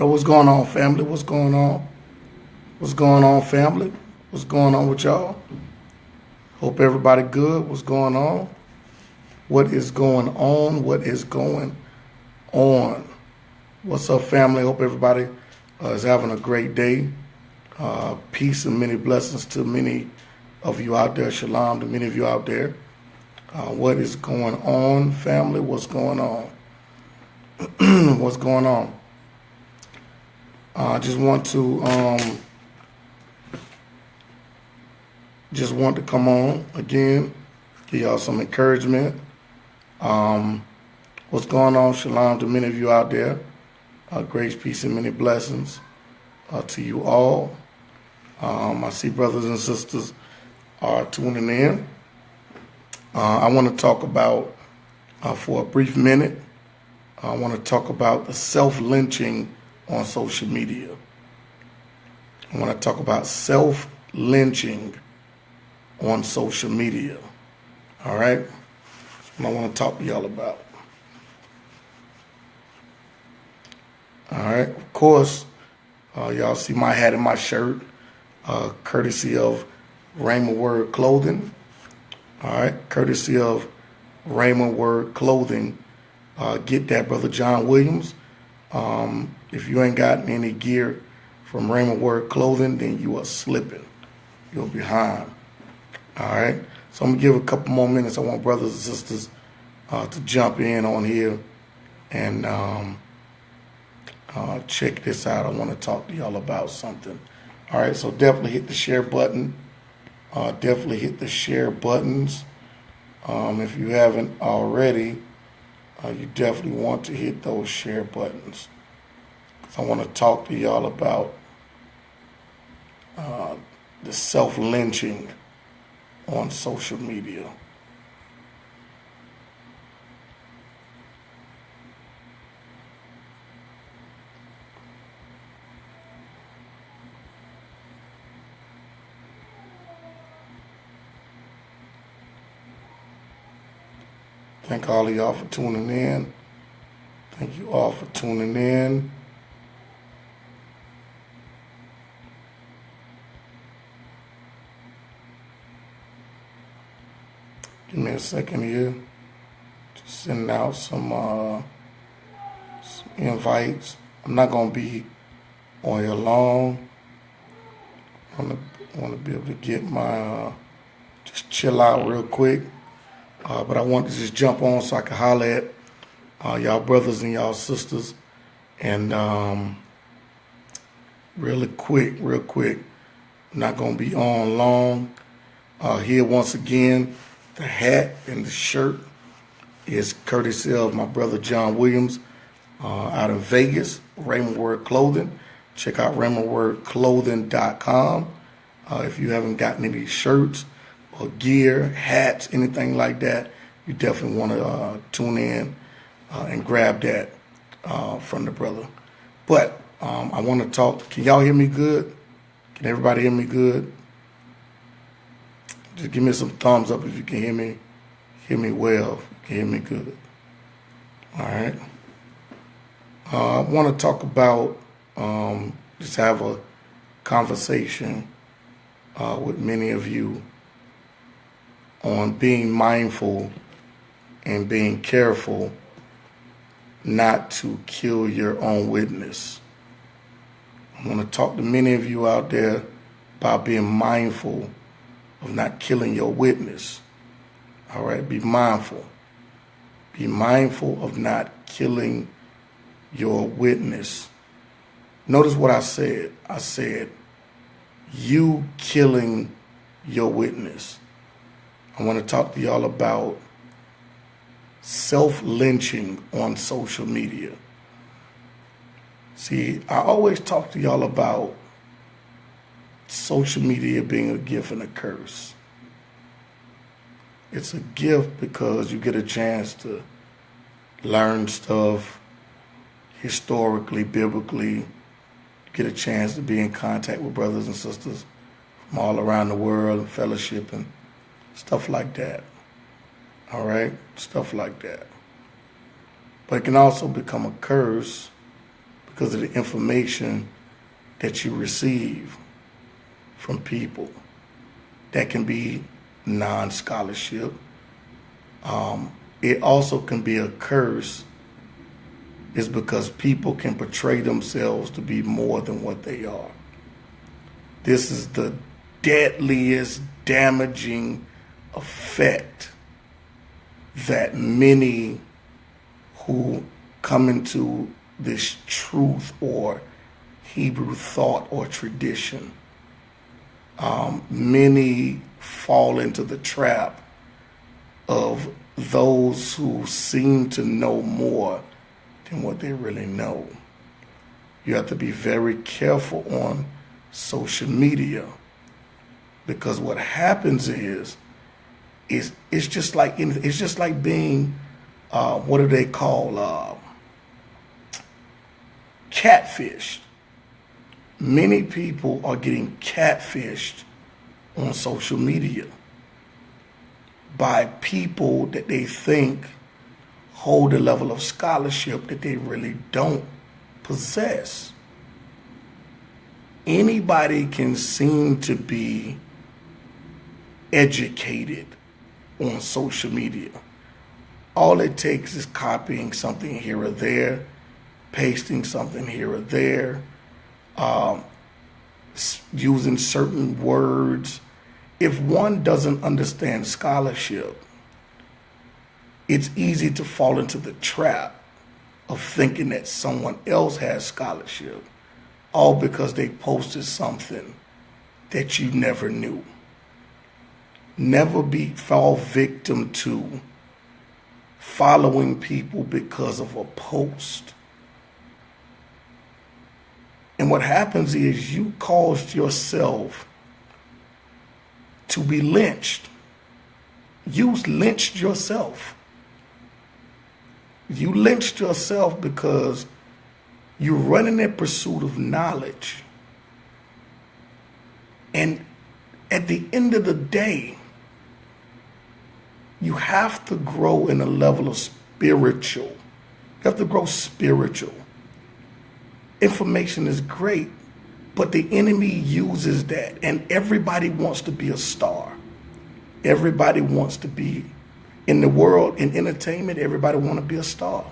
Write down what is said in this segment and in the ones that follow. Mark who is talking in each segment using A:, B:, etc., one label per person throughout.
A: Yo, what's going on, family? What's going on? What's going on, family? What's going on with y'all? Hope everybody good. What's going on? What is going on? What is going on? What's up, family? Hope everybody is having a great day. Peace and many blessings to many of you out there. Shalom to many of you out there. What is going on, family? What's going on? What's going on? I just want to come on again, give y'all some encouragement. What's going on? Shalom to many of you out there. Grace, peace, and many blessings to you all. I see brothers and sisters are tuning in. I want to talk about, for a brief minute, I want to talk about the self-lynching on social media. I want to talk about self-lynching on social media. All right? That's what I want to talk to y'all about. All right? Of course, y'all see my hat and my shirt, courtesy of Raymond Word Clothing. All right? Courtesy of Raymond Word Clothing. Get that, Brother John Williams. If you ain't gotten any gear from Raymond Word Clothing, then you are slipping. You're behind. All right? So I'm going to give a couple more minutes. I want brothers and sisters to jump in on here and check this out. I want to talk to y'all about something. All right? So definitely hit the share button. Definitely hit the share buttons. If you haven't already, you definitely want to hit those share buttons. I want to talk to y'all about the self-lynching on social media. Thank all of y'all for tuning in. Thank you all for tuning in. Give me a second here. Just sending out some invites. I'm not gonna be on here long. I want to be able to get my just chill out real quick. But I want to just jump on so I can holler at y'all brothers and y'all sisters. And real quick, I'm not going to be on long. Here once again, the hat and the shirt is courtesy of my brother John Williams out in Vegas, Raymond Word Clothing. Check out RaymondWordClothing.com. If you haven't gotten any shirts or gear, hats, anything like that, you definitely want to tune in and grab that from the brother. But I want to talk. Can y'all hear me good? Can everybody hear me good? Just give me some thumbs up if you can hear me well, if you can hear me good. All right. I want to talk about, just have a conversation with many of you on being mindful and being careful not to kill your own witness. I want to talk to many of you out there about being mindful of not killing your witness. All right, be mindful. Be mindful of not killing your witness. Notice what I said. I said, you killing your witness. I want to talk to y'all about self-lynching on social media. See, I always talk to y'all about social media being a gift and a curse. It's a gift because you get a chance to learn stuff historically, biblically, get a chance to be in contact with brothers and sisters from all around the world and fellowship and stuff like that. All right? Stuff like that. But it can also become a curse because of the information that you receive from people. That can be non-scholarship. It also can be a curse. It's because people can portray themselves to be more than what they are. This is the deadliest, damaging effect that many who come into this truth or Hebrew thought or tradition, many fall into the trap of those who seem to know more than what they really know. You have to be very careful on social media, because what happens is it's just like being what do they call catfished. Many people are getting catfished on social media by people that they think hold a level of scholarship that they really don't possess. Anybody can seem to be educated on social media. All it takes is copying something here or there, pasting something here or there, using certain words. If one doesn't understand scholarship, it's easy to fall into the trap of thinking that someone else has scholarship, all because they posted something that you never knew. Never fall victim to following people because of a post. And what happens is you caused yourself to be lynched. You lynched yourself. You lynched yourself because you're running in pursuit of knowledge. And at the end of the day, you have to grow in a level of spiritual. You have to grow spiritual. Information is great, but the enemy uses that, and everybody wants to be a star. Everybody wants to be, in the world, in entertainment, everybody wants to be a star.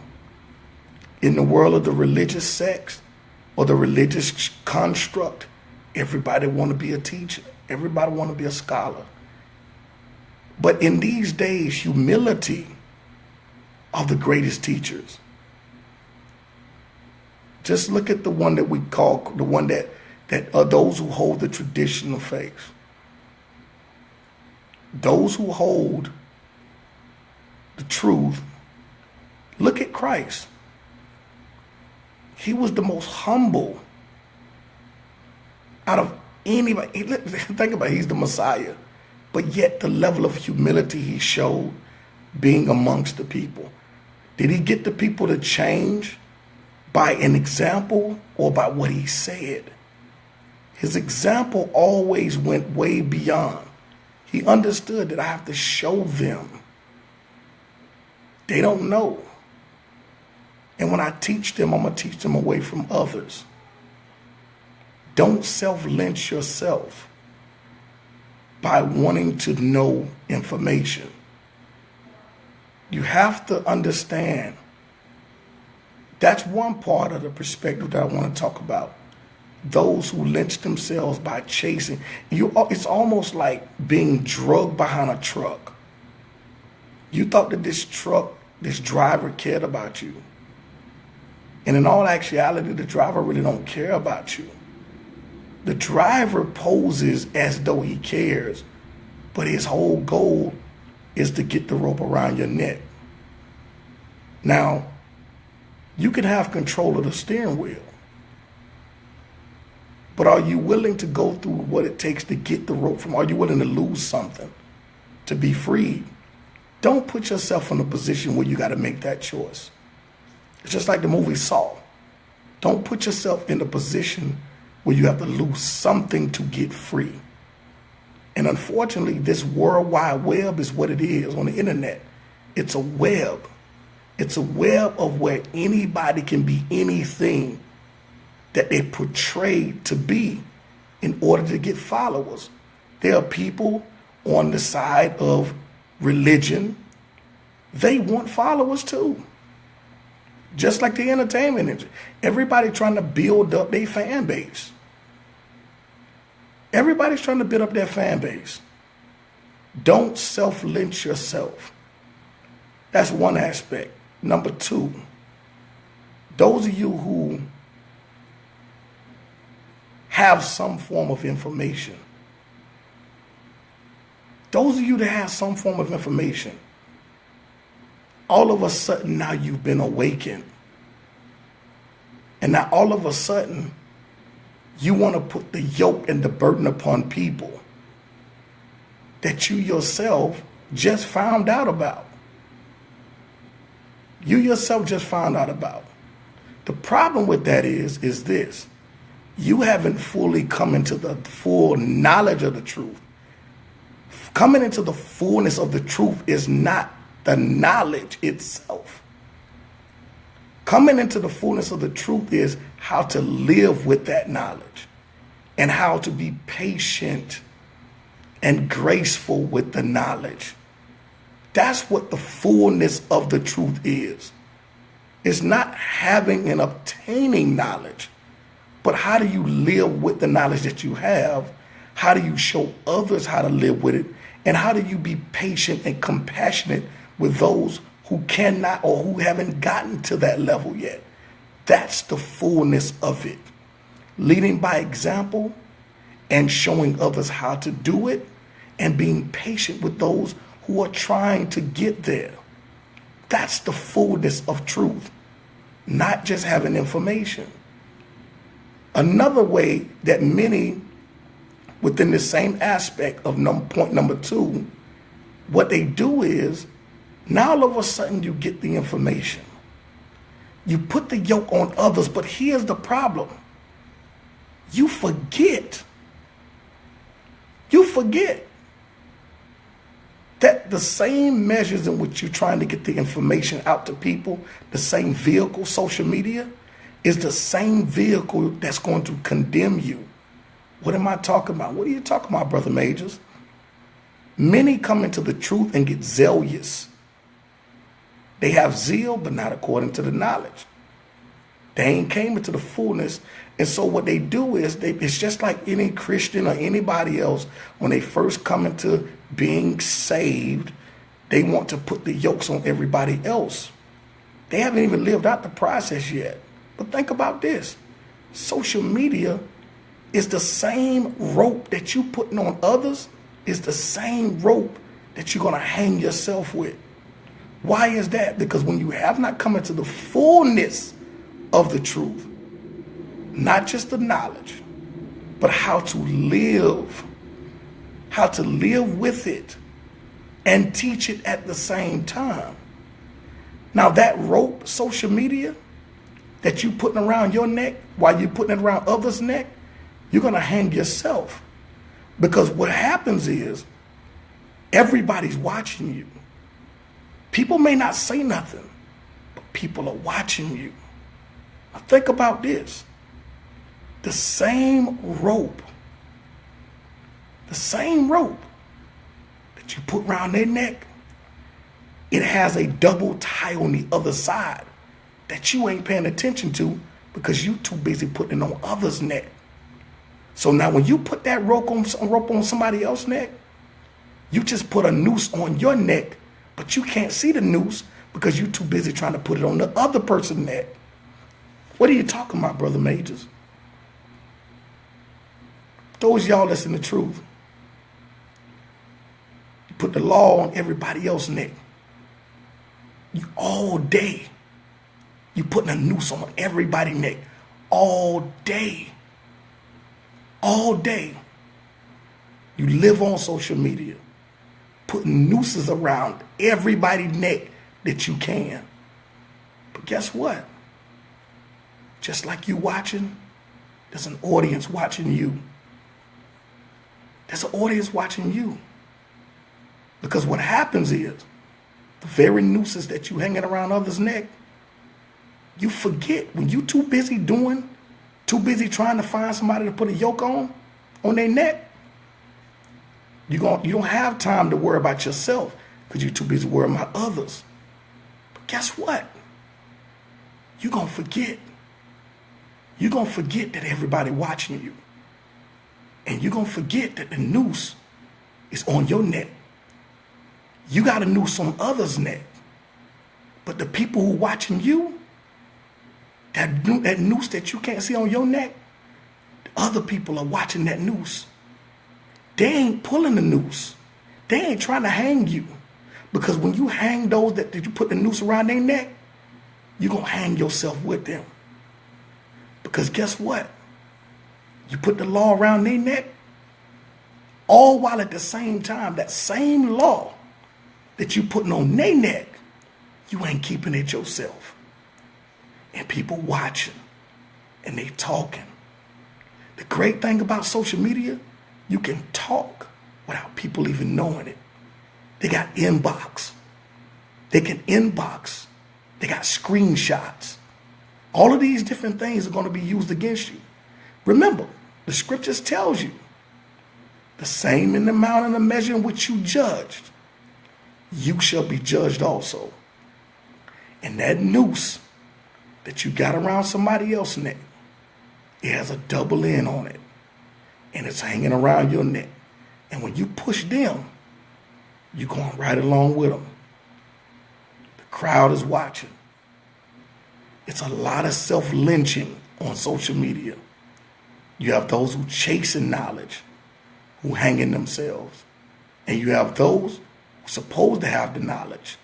A: In the world of the religious sects or the religious construct, everybody want to be a teacher. Everybody want to be a scholar. But in these days, humility are the greatest teachers. Just look at the one that we call, the one that are those who hold the traditional faith. Those who hold the truth. Look at Christ. He was the most humble out of anybody. Think about it, he's the Messiah. But yet the level of humility he showed being amongst the people. Did he get the people to change by an example or by what he said? His example always went way beyond. He understood that I have to show them. They don't know. And when I teach them, I'm going to teach them away from others. Don't self-lynch yourself by wanting to know information. You have to understand. That's one part of the perspective that I want to talk about. Those who lynch themselves by chasing. It's almost like being drugged behind a truck. You thought that this driver cared about you. And in all actuality, the driver really don't care about you. The driver poses as though he cares, but his whole goal is to get the rope around your neck. Now, you can have control of the steering wheel, but are you willing to go through what it takes to get the rope from? Are you willing to lose something to be freed? Don't put yourself in a position where you got to make that choice. It's just like the movie Saw. Don't put yourself in a position where you have to lose something to get free. And unfortunately, this World Wide Web is what it is on the internet. It's a web. It's a web of where anybody can be anything that they portray to be in order to get followers. There are people on the side of religion. They want followers too. Just like the entertainment industry. Everybody trying to build up their fan base. Everybody's trying to build up their fan base. Don't self-lynch yourself. That's one aspect. Number two, those of you who have some form of information, those of you that have some form of information, all of a sudden now you've been awakened. And now all of a sudden, you want to put the yoke and the burden upon people that you yourself just found out about. You yourself just found out about. The problem with that is this. You haven't fully come into the full knowledge of the truth. Coming into the fullness of the truth is not the knowledge itself. Coming into the fullness of the truth is how to live with that knowledge and how to be patient and graceful with the knowledge. That's what the fullness of the truth is. It's not having and obtaining knowledge, but how do you live with the knowledge that you have? How do you show others how to live with it? And how do you be patient and compassionate with those who cannot or who haven't gotten to that level yet? That's the fullness of it. Leading by example and showing others how to do it and being patient with those who are trying to get there. That's the fullness of truth, not just having information. Another way that many within the same aspect of point number two, what they do is now all of a sudden you get the information. You put the yoke on others, but here's the problem. You forget that the same measures in which you're trying to get the information out to people, the same vehicle, social media, is the same vehicle that's going to condemn you. What am I talking about? What are you talking about, Brother Majors? Many come into the truth and get zealous. They have zeal, but not according to the knowledge. They ain't came into the fullness. And so what they do is, it's just like any Christian or anybody else, when they first come into being saved, they want to put the yokes on everybody else. They haven't even lived out the process yet. But think about this. Social media is the same rope that you putting on others, is the same rope that you're going to hang yourself with. Why is that? Because when you have not come into the fullness of the truth, not just the knowledge, but how to live with it and teach it at the same time. Now that rope, social media, that you putting around your neck while you're putting it around others' neck, you're going to hang yourself. Because what happens is everybody's watching you. People may not say nothing, but people are watching you. Now think about this. The same rope that you put around their neck, it has a double tie on the other side that you ain't paying attention to because you too busy putting it on others' neck. So now when you put that rope on somebody else's neck, you just put a noose on your neck, but you can't see the noose because you're too busy trying to put it on the other person's neck. What are you talking about, Brother Majors? Those y'all that's in the truth. You put the law on everybody else's neck. You all day. You putting a noose on everybody's neck. All day. All day. You live on social media, putting nooses around everybody's neck that you can. But guess what? Just like you watching, there's an audience watching you. There's an audience watching you. Because what happens is, the very nooses that you hanging around others' neck, you forget when you too busy doing Too busy trying to find somebody to put a yoke on their neck. You don't have time to worry about yourself because you're too busy worrying about others. But guess what? You're going to forget. You're going to forget that everybody watching you. And you're going to forget that the noose is on your neck. You got a noose on others' neck. But the people who watching you, that noose that you can't see on your neck, other people are watching that noose. They ain't pulling the noose. They ain't trying to hang you. Because when you hang those that you put the noose around their neck, you're going to hang yourself with them. Because guess what? You put the law around their neck, all while at the same time, that same law that you putting on their neck, you ain't keeping it yourself. And people watching and they talking. The great thing about social media, you can talk without people even knowing it. They got inbox. They can inbox. They got screenshots. All of these different things are going to be used against you. Remember, the scriptures tells you, the same in the amount and the measure in which you judged, you shall be judged also. And that noose that you got around somebody else's neck, it has a double end on it. And it's hanging around your neck. And when you push them, you're going right along with them. The crowd is watching. It's a lot of self-lynching on social media. You have those who chasing knowledge, who hanging themselves. And you have those who are supposed to have the knowledge.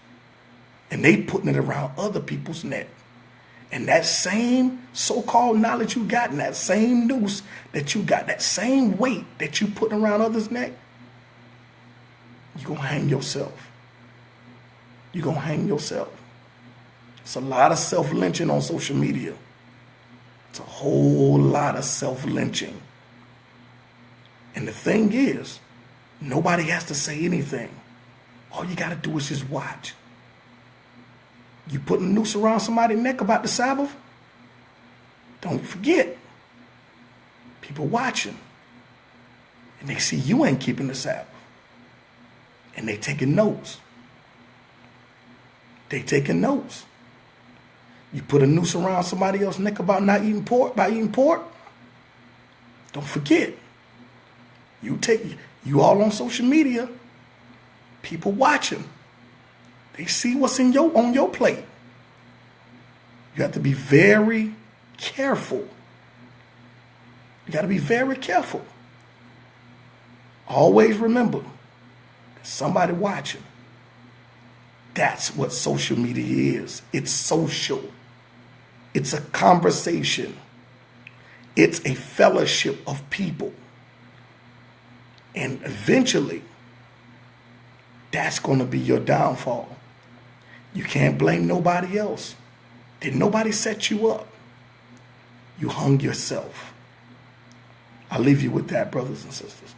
A: And they putting it around other people's neck. And that same so-called knowledge you got, and that same noose that you got, that same weight that you putting around others' neck, you're going to hang yourself. You're going to hang yourself. It's a lot of self-lynching on social media. It's a whole lot of self-lynching. And the thing is, nobody has to say anything. All you got to do is just watch. You putting a noose around somebody's neck about the Sabbath? Don't forget. People watching. And they see you ain't keeping the Sabbath. And they taking notes. They taking notes. You put a noose around somebody else's neck about not eating pork, by eating pork? Don't forget. You all on social media. People watching. They see what's on your plate. You have to be very careful. You got to be very careful. Always remember, there's somebody watching. That's what social media is. It's social. It's a conversation. It's a fellowship of people. And eventually, that's going to be your downfall. You can't blame nobody else. Did nobody set you up? You hung yourself. I'll leave you with that, brothers and sisters.